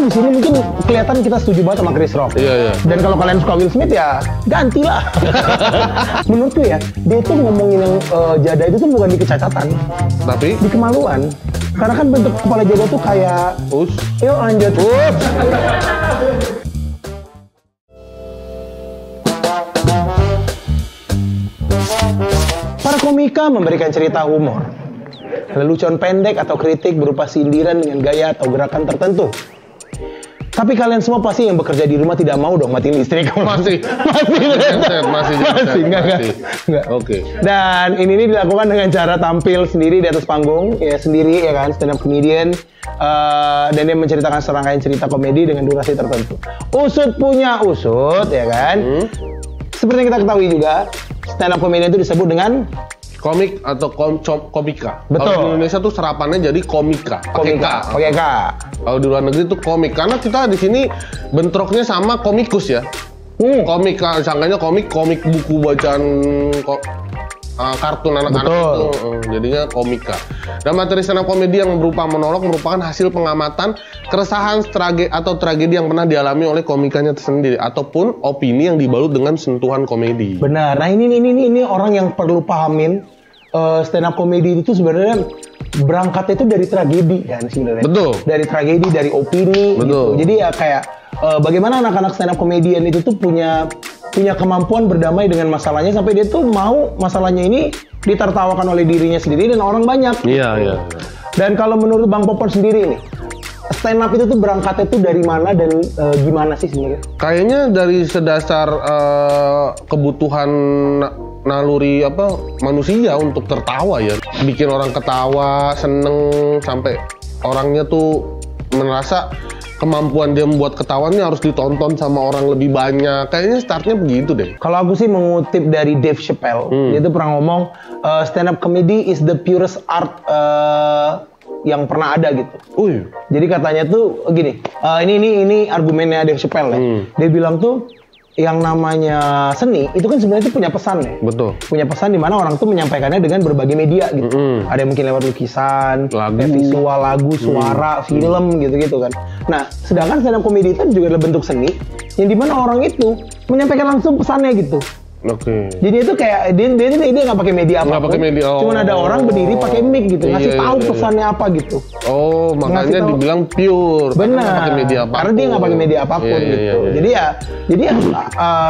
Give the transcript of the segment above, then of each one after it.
kan di sini mungkin kelihatan kita setuju banget sama Chris Rock. Iya. Dan kalau kalian suka Will Smith ya gantilah. Menurutku ya, dia tuh ngomongin yang jada itu tuh bukan di kecacatan, Tapi di kemaluan. Karena kan bentuk kepala jada tuh kayak yuk lanjut. Para komika memberikan cerita humor, lelucon pendek atau kritik berupa sindiran dengan gaya atau gerakan tertentu. Tapi kalian semua pasti yang bekerja di rumah tidak mau dong matiin listrik. masih enggak. Oke. Dan ini dilakukan dengan cara tampil sendiri di atas panggung, ya sendiri ya kan, stand up comedian, dan dia menceritakan serangkaian cerita komedi dengan durasi tertentu. Usut punya usut, ya kan. Seperti yang kita ketahui juga, stand up comedian itu disebut dengan komik atau komika. Betul. Kalau di Indonesia tuh serapannya jadi komika. Pakai K. Kalau di luar negeri tuh komik. Karena kita di sini bentroknya sama komikus ya. Komika, sangkanya komik buku bacaan kartun anak-anak itu. Jadinya komika. Dan materi stand up komedi yang berupa monolog merupakan hasil pengamatan keresahan atau tragedi yang pernah dialami oleh komikanya tersendiri ataupun opini yang dibalut dengan sentuhan komedi. Benar. Nah ini orang yang perlu pahamin stand up comedy itu sebenarnya berangkatnya itu dari tragedi kan sebenarnya. Betul. Dari tragedi, dari opini. Betul. Gitu. Jadi ya kayak bagaimana anak-anak stand up comedian itu tuh punya kemampuan berdamai dengan masalahnya sampai dia tuh mau masalahnya ini ditertawakan oleh dirinya sendiri dan orang banyak. Iya. Dan kalau menurut Bang Popon sendiri nih, stand up itu tuh berangkatnya tuh dari mana dan gimana sih sebenarnya? Kayaknya dari sedasar kebutuhan naluri manusia untuk tertawa ya, bikin orang ketawa, seneng, sampai orangnya tuh merasa kemampuan dia membuat ketawa ini harus ditonton sama orang lebih banyak. Kayaknya startnya begitu deh. Kalau aku sih mengutip dari Dave Chappelle, dia tuh pernah ngomong stand up comedy is the purest art yang pernah ada gitu. Jadi katanya tuh gini, ini argumennya Dave Chappelle ya. Dia bilang tuh yang namanya seni itu kan sebenarnya itu punya pesan ya. Betul. Punya pesan di mana orang tuh menyampaikannya dengan berbagai media gitu. Ada yang mungkin lewat lukisan, visual, lagu, suara, film gitu-gitu kan. Nah, sedangkan stand up comedy itu juga adalah bentuk seni yang di mana orang itu menyampaikan langsung pesannya gitu. Oke. Jadi itu kayak dia nggak pakai media apa-apa. Cuman ada orang berdiri pakai mic gitu, ngasih tahu pesannya apa gitu. Oh, makanya dibilang pure. Benar. Nggak pakai media apapun. Karena dia nggak pakai media apapun gitu. Jadi ya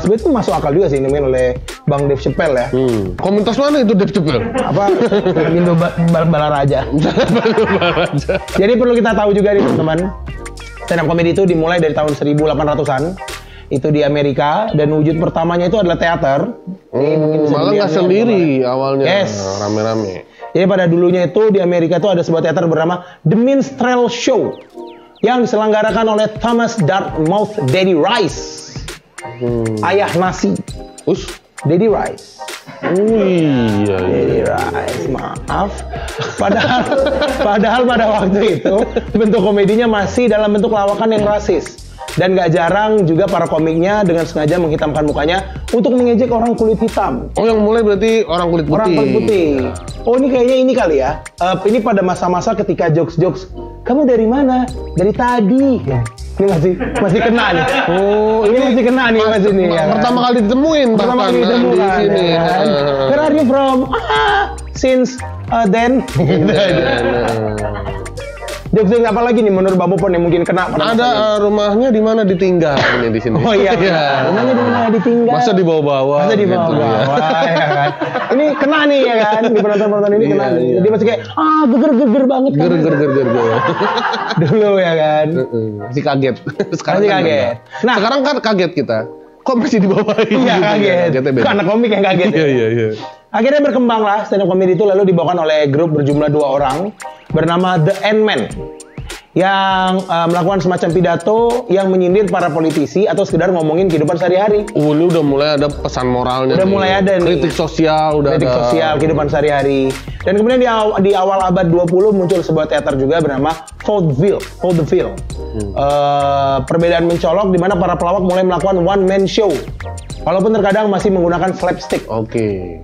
sebenarnya itu masuk akal juga sih nemuin oleh Bang Dave Chappelle ya. Komunitas mana itu Dave Chappelle? Indo Balaraja. Jadi perlu kita tahu juga nih teman-teman, stand up comedy itu dimulai dari tahun 1800-an. Itu di Amerika dan wujud pertamanya itu adalah teater. Malah nggak sendiri awalnya. Yes. Rame-rame. Jadi pada dulunya itu di Amerika itu ada sebuah teater bernama The Minstrel Show yang diselenggarakan oleh Thomas Dartmouth Daddy Rice. Ayah nasi. Daddy Rice. Iya. Daddy Rice, maaf. Padahal pada waktu itu bentuk komedinya masih dalam bentuk lawakan yang rasis. Dan gak jarang juga para komiknya dengan sengaja menghitamkan mukanya untuk mengejek orang kulit hitam. Oh, yang mulai berarti orang kulit putih. Orang kulit putih. Oh, ini kayaknya ini kali ya. Ini pada masa-masa ketika jokes-jokes, kamu dari mana? Dari tadi. Ini masih kena nih. Oh, ini masih kena nih masih nih. Pertama kali ditemuin pertama kali ditemukan di sini. Kan? Where are you from? Since then. Jokes apa lagi nih menurut Bang Popon yang mungkin kena? Ada rumahnya di mana ditinggal ini di sini. Oh iya. Rumahnya di mana ditinggal? Masa dibawa-bawa? Ya kan. Ini kena nih ya kan di penonton-penonton ini kena nih. Jadi masih kayak geger-geger banget kan. Geger. Dulu ya kan. Masih kaget. Sekarang kaget. Nah, sekarang kan kaget kita. Kok masih dibawain? Iya kaget. Karena komik yang kaget. Iya. Akhirnya berkembanglah stand up comedy itu lalu dibawakan oleh grup berjumlah 2 orang bernama The Ant-Man yang melakukan semacam pidato yang menyindir para politisi atau sekedar ngomongin kehidupan sehari-hari. Ini udah mulai ada pesan moralnya. Udah mulai ada nih. Kritik sosial kehidupan sehari-hari. Dan kemudian di awal abad 20 muncul sebuah teater juga bernama Vaudeville. Perbedaan mencolok di mana para pelawak mulai melakukan one man show. Walaupun terkadang masih menggunakan slapstick. Oke.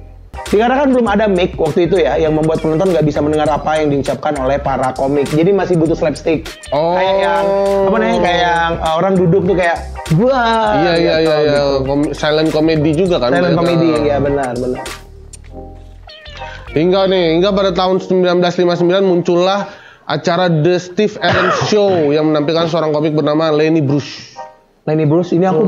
Dikarenakan belum ada mic waktu itu ya, yang membuat penonton nggak bisa mendengar apa yang diucapkan oleh para komik. Jadi masih butuh slapstick. Kayak yang apa namanya? Kayak yang orang duduk tuh kayak wah. Iya. Gitu. Silent comedy juga kan? Silent comedy, ya benar. Hingga pada tahun 1959 muncullah acara The Steve Allen Show yang menampilkan seorang komik bernama Lenny Bruce. Lenny Bruce, ini aku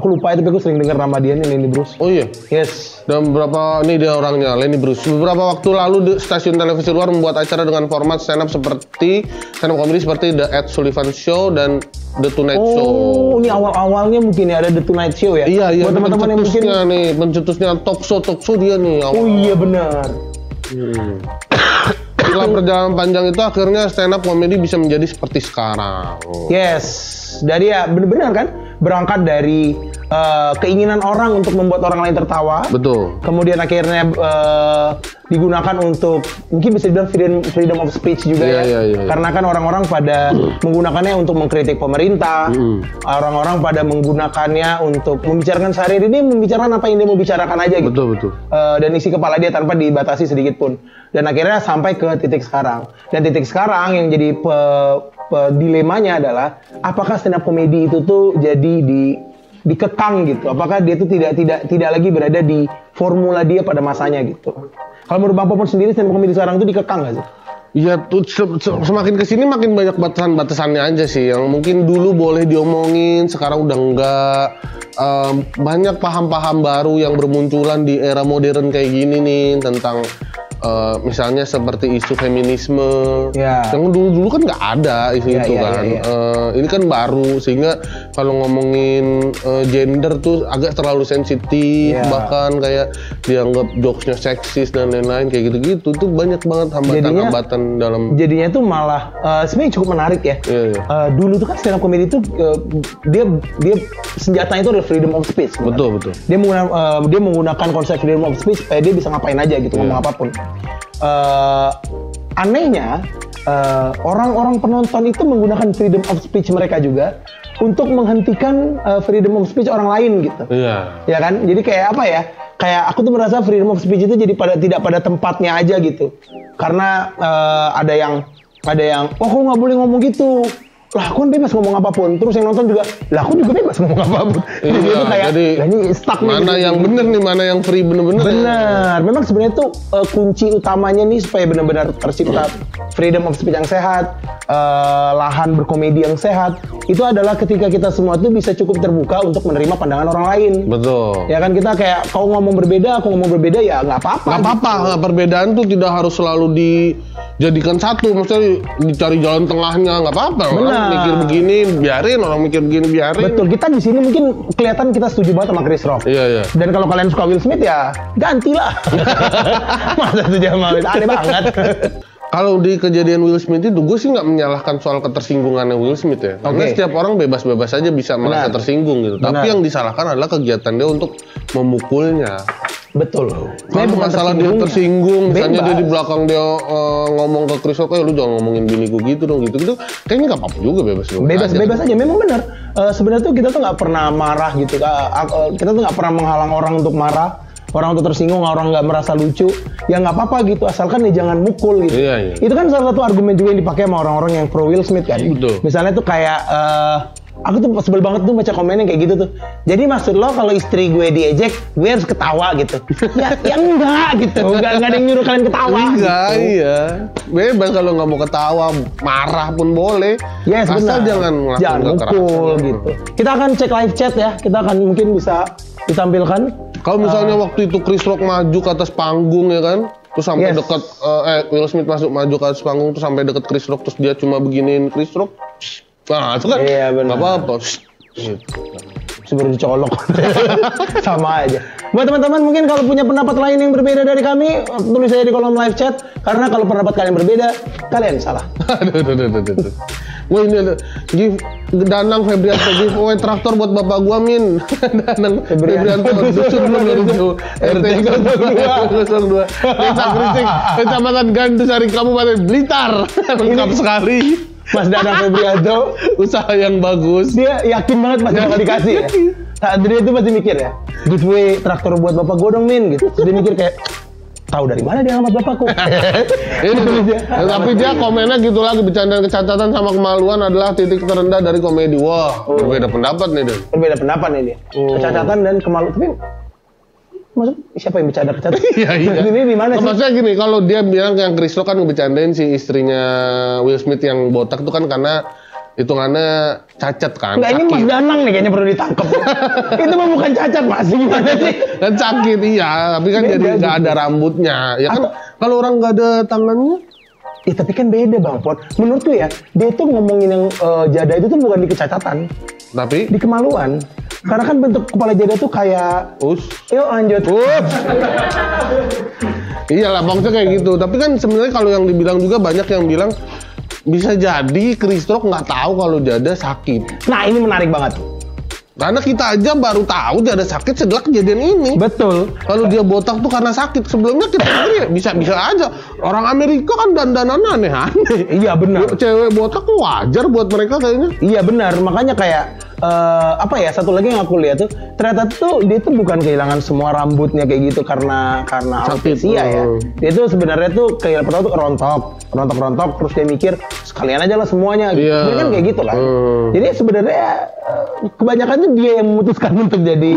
lupa tapi aku sering dengar nama dia nih, Lenny Bruce. Oh iya? Yes. Dan ini dia orangnya, Lenny Bruce. Beberapa waktu lalu stasiun televisi luar membuat acara dengan format stand up comedy seperti The Ed Sullivan Show dan The Tonight Show. Oh, ini awal-awalnya mungkin ya ada The Tonight Show ya? Iya. Buat teman-teman yang mungkin pencetusnya talk show dia nih. Oh iya benar. Setelah perjalanan panjang itu akhirnya stand up comedy bisa menjadi seperti sekarang. Yes, jadi ya benar-benar kan berangkat dari keinginan orang untuk membuat orang lain tertawa. Betul. Kemudian akhirnya digunakan untuk mungkin bisa dibilang freedom of speech juga ya. Karena kan orang-orang pada menggunakannya untuk mengkritik pemerintah. Orang-orang pada menggunakannya untuk membicarakan sehari-hari, ini membicarakan apa yang dia mau bicarakan aja gitu. Betul. Dan isi kepala dia tanpa dibatasi sedikit pun. Dan akhirnya sampai ke titik sekarang. Dan titik sekarang yang jadi dilemanya adalah apakah stand up comedy itu tuh jadi dikekang gitu. Apakah dia tuh tidak lagi berada di formula dia pada masanya gitu. Kalau menurut Bang Popon sendiri stand up comedy sekarang itu dikekang nggak sih? Iya, semakin kesini makin banyak batasan-batasannya aja sih. Yang mungkin dulu boleh diomongin, sekarang udah enggak. Banyak paham-paham baru yang bermunculan di era modern kayak gini nih tentang misalnya seperti isu feminisme yang dulu kan nggak ada isu itu kan. Ini kan baru sehingga kalau ngomongin gender tuh agak terlalu sensitif, bahkan kayak dianggap jokesnya seksis dan lain-lain kayak gitu-gitu tuh banyak banget hambatan dalam. Jadinya tuh malah sebenarnya cukup menarik ya. Dulu tuh kan stand up comedy itu dia senjatanya itu adalah freedom of speech. Betul. Dia menggunakan konsep freedom of speech supaya dia bisa ngapain aja gitu, ngomong apapun. Anehnya orang-orang penonton itu menggunakan freedom of speech mereka juga untuk menghentikan freedom of speech orang lain gitu. Ya kan? Jadi kayak apa ya? Kayak aku tuh merasa freedom of speech itu jadi tidak pada tempatnya aja gitu. Karena ada yang oh kok nggak boleh ngomong gitu. Lah aku kan bebas ngomong apapun. Terus yang nonton juga, lah aku juga bebas ngomong apapun. Jadi itu kayak, ini stuck nih. Mana yang bener nih, mana yang free bener-bener. Benar. Memang sebenarnya tuh kunci utamanya nih supaya benar-benar tercipta freedom of speech yang sehat, lahan berkomedi yang sehat. Itu adalah ketika kita semua tuh bisa cukup terbuka untuk menerima pandangan orang lain. Betul. Ya kan kita kayak kau ngomong berbeda, aku ngomong berbeda ya nggak apa-apa. Nggak apa-apa. Gitu. Perbedaan tuh tidak harus selalu dijadikan satu. Maksudnya dicari jalan tengahnya nggak apa-apa. Benar. Mikir begini biarin, orang mikir begini biarin. Betul, kita di sini mungkin kelihatan kita setuju banget sama Chris Rock. Iya. Dan kalau kalian suka Will Smith ya gantilah. Masa setuju sama Will Smith? Aneh banget. Kalau di kejadian Will Smith itu, gue sih nggak menyalahkan soal ketersinggungannya Will Smith ya. Karena setiap orang bebas-bebas aja bisa merasa tersinggung gitu. Tapi yang disalahkan adalah kegiatan dia untuk memukulnya. Betul. Bukan masalah dia tersinggung, misalnya dia di belakang dia ngomong ke Chris Rock, lu jangan ngomongin biniku gitu dong, gitu. Kayaknya nggak apa-apa juga bebas aja. Memang benar. Sebenarnya tuh kita tuh nggak pernah marah gitu. Kita tuh nggak pernah menghalang orang untuk marah. Orang tuh tersinggung, orang nggak merasa lucu, ya nggak apa-apa gitu, asalkan ya jangan mukul gitu. Iya. Itu kan salah satu argumen juga yang dipakai sama orang-orang yang pro Will Smith kan. Betul. Misalnya tuh kayak aku tuh sebel banget tuh baca komen yang kayak gitu tuh. Jadi maksud lo kalau istri gue diejek, gue harus ketawa gitu? ya enggak gitu. Enggak ada yang nyuruh kalian ketawa. Enggak, gitu. Iya. Bebas kalau nggak mau ketawa, marah pun boleh. Yes, asal jangan mukul gitu. Kita akan cek live chat ya. Kita akan mungkin bisa ditampilkan. Kalau misalnya waktu itu Chris Rock maju ke atas panggung ya kan, terus sampai dekat Will Smith maju ke atas panggung terus sampai dekat Chris Rock terus dia cuma beginiin Chris Rock. Nah, itu kan nggak apa-apa. Seperti dicolok. Sama aja. Buat teman-teman mungkin kalau punya pendapat lain yang berbeda dari kami, tulis aja di kolom live chat. Karena kalau pendapat kalian berbeda, kalian salah. Aduh. Wah ini ada Danang Febrianto giveaway traktor buat bapak gua Min. Danang Febrianto dusun belum RT 02 Desa Grisik Kecamatan Gandusari Kabupaten Blitar. Lengkap sekali. Mas Danang Febrianto usaha yang bagus. Dia yakin banget Mas bakal dikasih ya. Adria itu pasti mikir ya, giveaway traktor buat bapak gue dong Min gitu. Terus dia mikir kayak, tahu dari mana dia alamat bapakku? Tapi dia komennya gitu lagi, bercandaan kecacatan sama kemaluan adalah titik terendah dari komedi. Wah, berbeda pendapat nih Dan. Berbeda pendapat nih dia. Kecacatan dan kemaluan. Tapi maksud siapa yang bercanda kecacatan? Iya. Ini di mana sih? Maksudnya gini, kalau dia bilang yang Chris Rock kan bercandain si istrinya Will Smith yang botak itu kan karena hitungannya cacat kan. Enggak, ini Mas Danang nih kayaknya perlu ditangkap. Itu mah bukan cacat Mas, gimana sih? Kan sakit iya, tapi kan beda, jadi nggak gitu. ada rambutnya. Ya kan kalau orang nggak ada tangannya. Ya tapi kan beda Bang Pot. Menurutku ya, dia tuh ngomongin yang jada itu tuh bukan di kecacatan, Tapi di kemaluan. Karena kan bentuk kepala jada tuh kayak yuk lanjut. Iyalah maksudnya kayak gitu. Tapi kan sebenarnya kalau yang dibilang juga banyak yang bilang bisa jadi Chris Rock nggak tahu kalau jada sakit. Nah ini menarik banget. Karena kita aja baru tahu jada sakit setelah kejadian ini. Betul. Kalau dia botak tuh karena sakit. Sebelumnya kita pikir bisa aja. Orang Amerika kan dandanan aneh-aneh. Iya benar. Cewek botak tuh wajar buat mereka kayaknya. Iya benar. Makanya kayak apa ya, satu lagi yang aku lihat tuh ternyata tuh dia tuh bukan kehilangan semua rambutnya kayak gitu karena alopecia ya. Dia tuh sebenarnya tuh kayak pertama tuh rontok terus dia mikir sekalian aja lah semuanya. Iya. Dia kan kayak gitu kan. Jadi sebenarnya kebanyakan tuh dia yang memutuskan untuk jadi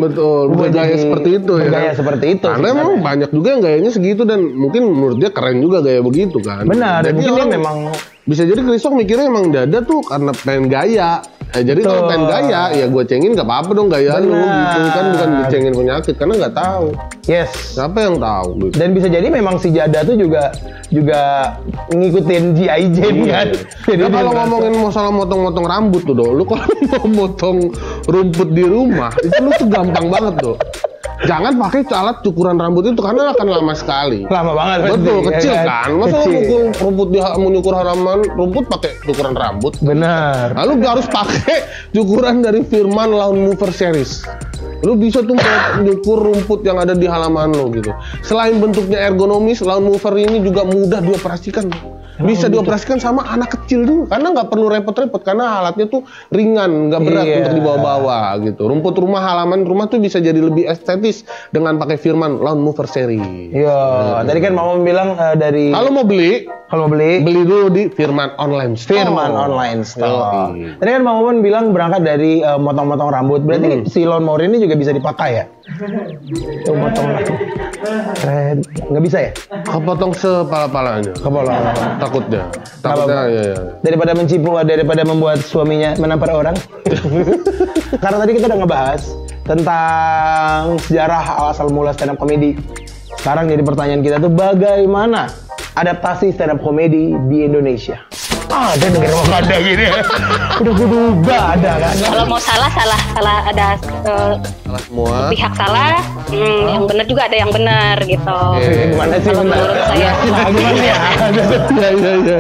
bergaya seperti itu ya. Bergaya seperti itu. Karena emang banyak juga yang gayanya segitu dan mungkin menurut dia keren juga gaya begitu kan. Benar. Jadi Mungkin dia memang bisa jadi Chris Rock mikirnya emang dada tuh karena pengen gaya. Jadi kalau pengen gaya, ya gue cengin gak apa-apa dong gaya lu gitu kan, bukan dicengin penyakit karena nggak tahu. Yes. Siapa yang tahu? Gitu. Dan bisa jadi memang si Jada tuh juga ngikutin G.I. Jane kan. Jadi Nah, kalau ngomongin masalah motong-motong rambut tuh lu kalau mau motong rumput di rumah itu lu tuh gampang banget tuh. Jangan pakai alat cukuran rambut itu karena akan lama sekali. Lama banget. Betul, pasti, kecil ya kan. Masa lu pukul rumput mau nyukur halaman rumput pakai cukuran rambut? Benar. Lalu harus pakai cukuran dari Firman Lawn Mover Series. Lu bisa tuh nyukur rumput yang ada di halaman lo gitu. Selain bentuknya ergonomis, Lawn Mover ini juga mudah dioperasikan. Bisa dioperasikan sama anak kecil juga karena nggak perlu repot-repot karena alatnya tuh ringan, nggak berat untuk dibawa-bawa gitu. Rumput rumah, halaman rumah tuh bisa jadi lebih estetis dengan pakai Firman Lawn Mover Series. Iya, tadi kan Mama bilang dari Kalau mau beli dulu di Firman Online Store. Firman Online Store. Tadi kan Mama bilang berangkat dari motong-motong rambut. Berarti si lawnmower ini juga bisa dipakai ya? Tuh motong rambut. Keren. Nggak bisa ya? Kepotong sepala-palanya. Kepala. Takutnya ya. Daripada daripada membuat suaminya menampar orang. Karena tadi kita udah ngebahas tentang sejarah asal mula stand up comedy. Sekarang jadi pertanyaan kita tuh bagaimana adaptasi stand up comedy di Indonesia? Ada negara Wakanda gini ya. Udah kuduga ada kan. Kalau mau salah ada Salah semua. pihak salah, yang benar juga ada yang benar gitu. Gimana sih? Kalau menurut saya. Gimana ya? Iya.